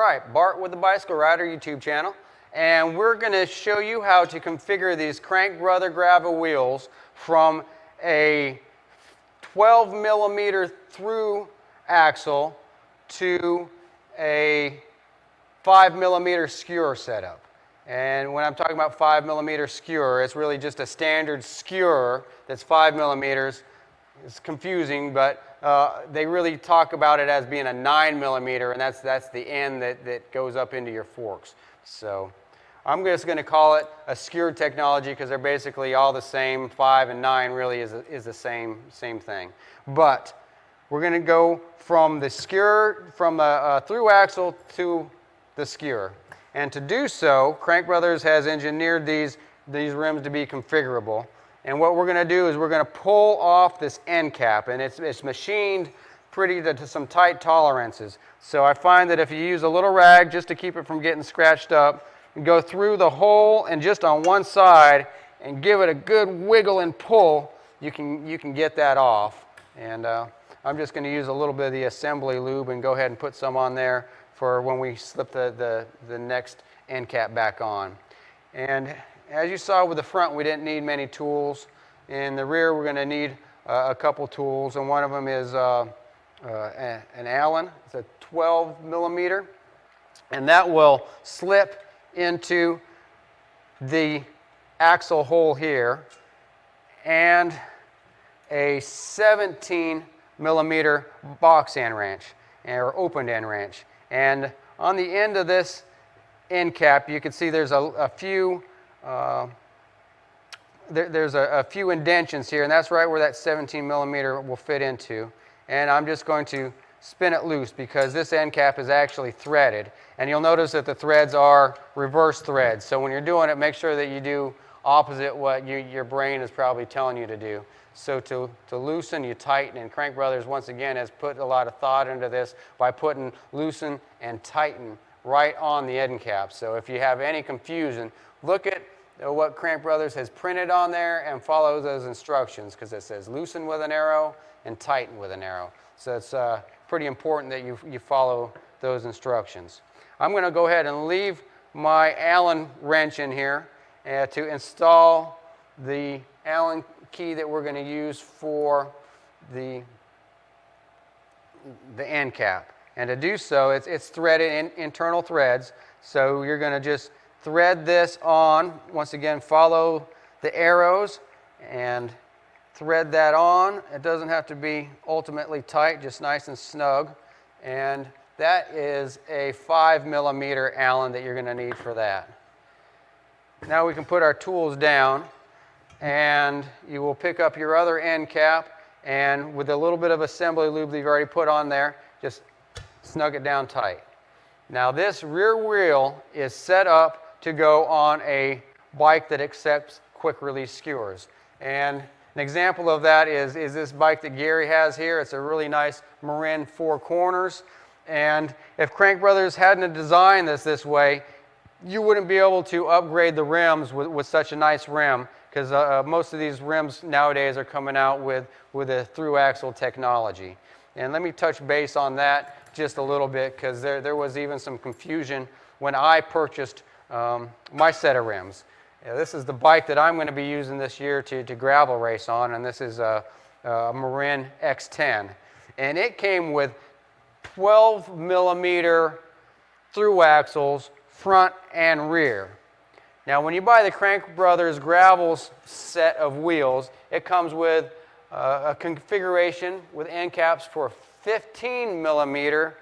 right, Bart with the Bicycle Rider YouTube channel, and we're going to show you how to configure these Crank Brother gravel wheels from a 12 millimeter through axle to a 5 millimeter skewer setup. And when I'm talking about 5 millimeter skewer, it's really just a standard skewer that's 5 millimeters. It's confusing, but they really talk about it as being a 9 millimeter, and that's the end that goes up into your forks. So I'm just going to call it a skewered technology because they're basically all the same. 5 and 9 really is the same thing. But we're going to go from the skewer, from the through axle to the skewer. And to do so, Crank Brothers has engineered these rims to be configurable. And what we're going to do is we're going to pull off this end cap, and it's machined pretty to some tight tolerances. So I find that if you use a little rag just to keep it from getting scratched up, and go through the hole and just on one side and give it a good wiggle and pull, you can get that off. And I'm just going to use a little bit of the assembly lube and go ahead and put some on there for when we slip the next end cap back on. And as you saw with the front, we didn't need many tools. In the rear, we're going to need a couple tools, and one of them is an Allen. It's a 12 millimeter, and that will slip into the axle hole here, and a 17 millimeter box end wrench, or opened end wrench. And on the end of this end cap, you can see there's a few there's a few indentions here, and that's right where that 17 millimeter will fit into. And I'm just going to spin it loose because this end cap is actually threaded. And you'll notice that the threads are reverse threads. So when you're doing it, make sure that you do opposite what your brain is probably telling you to do. So to loosen, you tighten. And Crank Brothers, once again, has put a lot of thought into this by putting loosen and tighten right on the end cap. So if you have any confusion, look at what Crank Brothers has printed on there and follow those instructions, because it says loosen with an arrow and tighten with an arrow. So it's pretty important that you follow those instructions. I'm going to go ahead and leave my Allen wrench in here to install the Allen key that we're going to use for the end cap. And to do so, it's threaded in internal threads. So you're going to just thread this on. Once again, follow the arrows and thread that on. It doesn't have to be ultimately tight, just nice and snug. And that is a 5 millimeter Allen that you're going to need for that. Now we can put our tools down, and you will pick up your other end cap, and with a little bit of assembly lube that you've already put on there, just snug it down tight. Now this rear wheel is set up to go on a bike that accepts quick release skewers. And an example of that is this bike that Gary has here. It's a really nice Marin 4 corners. And if Crank Brothers hadn't designed this way, you wouldn't be able to upgrade the rims with such a nice rim, because most of these rims nowadays are coming out with a through axle technology. And let me touch base on that just a little bit, because there was even some confusion when I purchased my set of rims. This is the bike that I'm going to be using this year to gravel race on, and this is a Marin X10. And it came with 12 millimeter through axles, front and rear. Now when you buy the Crank Brothers gravel set of wheels, it comes with a configuration with end caps for 15 millimeter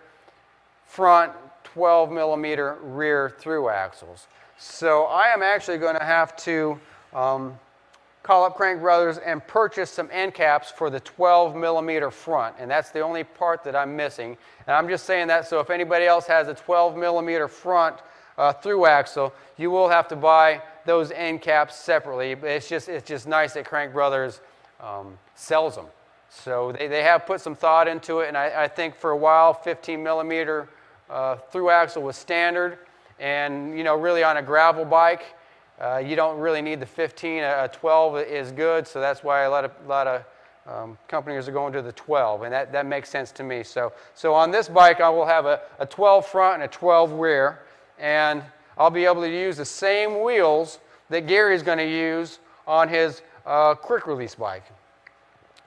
front, 12 millimeter rear through axles. So I am actually going to have to call up Crank Brothers and purchase some end caps for the 12 millimeter front, and that's the only part that I'm missing. And I'm just saying that so if anybody else has a 12 millimeter front through axle, you will have to buy those end caps separately. But it's just nice that Crank Brothers sells them. So they have put some thought into it, and I think for a while 15 millimeter through axle was standard, and really on a gravel bike you don't really need the 15. A 12 is good, so that's why a lot of companies are going to the 12, and that makes sense to me. So on this bike, I will have a 12 front and a 12 rear, and I'll be able to use the same wheels that Gary's going to use on his quick release bike.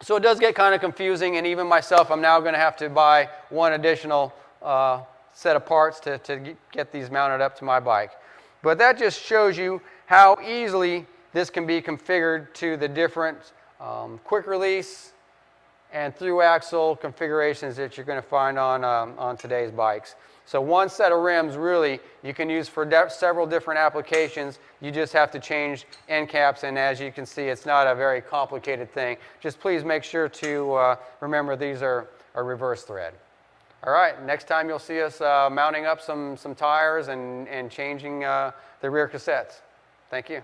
So it does get kind of confusing, and even myself, I'm now going to have to buy one additional set of parts to get these mounted up to my bike. But that just shows you how easily this can be configured to the different quick release and through axle configurations that you're going to find on today's bikes. So one set of rims really you can use for several different applications. You just have to change end caps, and as you can see, it's not a very complicated thing. Just please make sure to remember these are reverse thread. All right, next time you'll see us mounting up some tires and changing the rear cassettes. Thank you.